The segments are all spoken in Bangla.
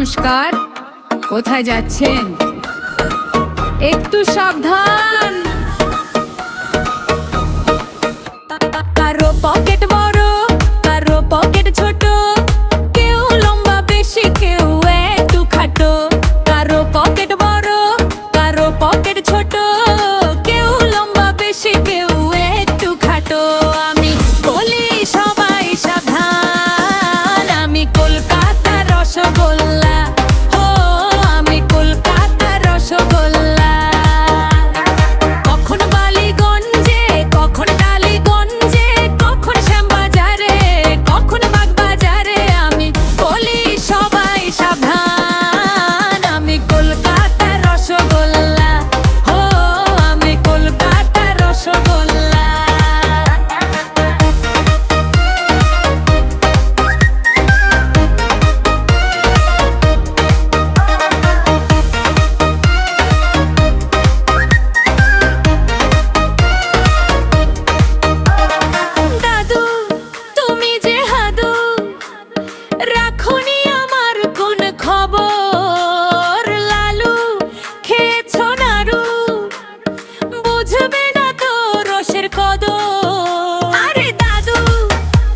নমস্কার। কোথায় যাচ্ছেন? একটু সাবধান। কারো পকেট বড়, কারো পকেট ছোট, কেউ লম্বা বেশি, কেউ একটু খাটো। কারো পকেট বড়, কারো পকেট ছোট, কেউ লম্বা বেশি, কেউ একটু খাটো। আমি বলি সবাই সাবধান, আমি কলকাতার রসগোল্লা। ও আমি কলকাতার রসগোল্লা। কখন বালিগঞ্জে, কখন টালিগঞ্জে, কখন শ্যামবাজারে, কখন বাগবাজারে, আমি বলি সবাই সাবধান, আমি কলকাতার রসগোল্লা। ও আমি কলকাতার রসগোল্লা। দাদু তুমি যে হাদু, রাখুনি আমার কোন খবর। লালু খেয়েছো নাড়ু, বুঝবে না তো রসের কদর। আরে দাদু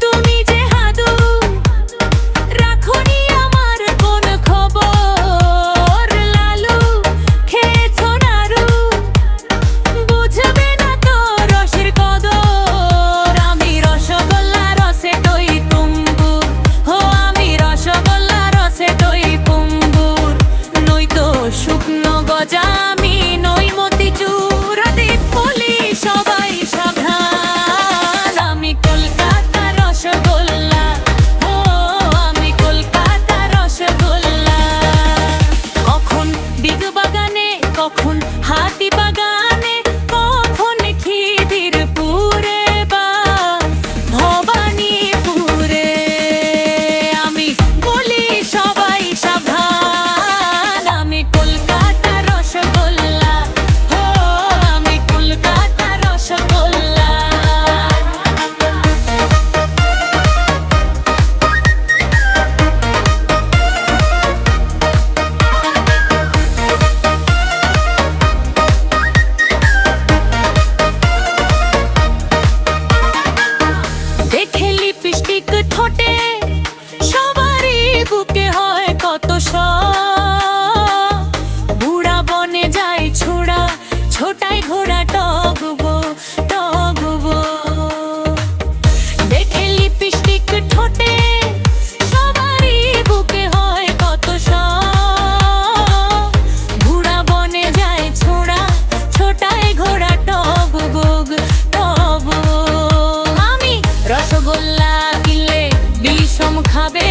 তুমি যে হাদু, রাখুনি আমার কোন খবর। লালু খেয়েছো নাড়ু, বুঝবে না তো রসের কদর। আমি রসগোল্লা রসে দই তুম্বুর, ও আমি রসগোল্লা রসে দই তুম্বুর। নই তো শুকনো গজা, আমি নই মতিচুর। আদিত বলি সবাই সাবধান, আমি কলকাতার রসগোল্লা। ও আমি কলকাতার রসগোল্লা। কখন দিগ বাগানে, কখন হাতি বাগানে, কখন খিদিরপুরে বা ভবানীপুরে, আমি বলি সবাই সাবধান, আমি কলকাতার রসগোল্লা। ও আমি কলকাতার রসগোল্লা। দেখে লিপস্টিক ঠোঁটে, সবারই বুকে হয় কত শখ। বুড়া বনে যায় ছোড়া, ছোটায় ঘোড়া টগবো টগবো। দেখে লিপস্টিক ঠোঁটে, সবারই বুকে হয় কত শখ। বুড়া বনে যায় ছোড়া, ছোটায় ঘোড়া টগবো টগবো। আমি রসগোল্লা কিনলে বিষম খাবে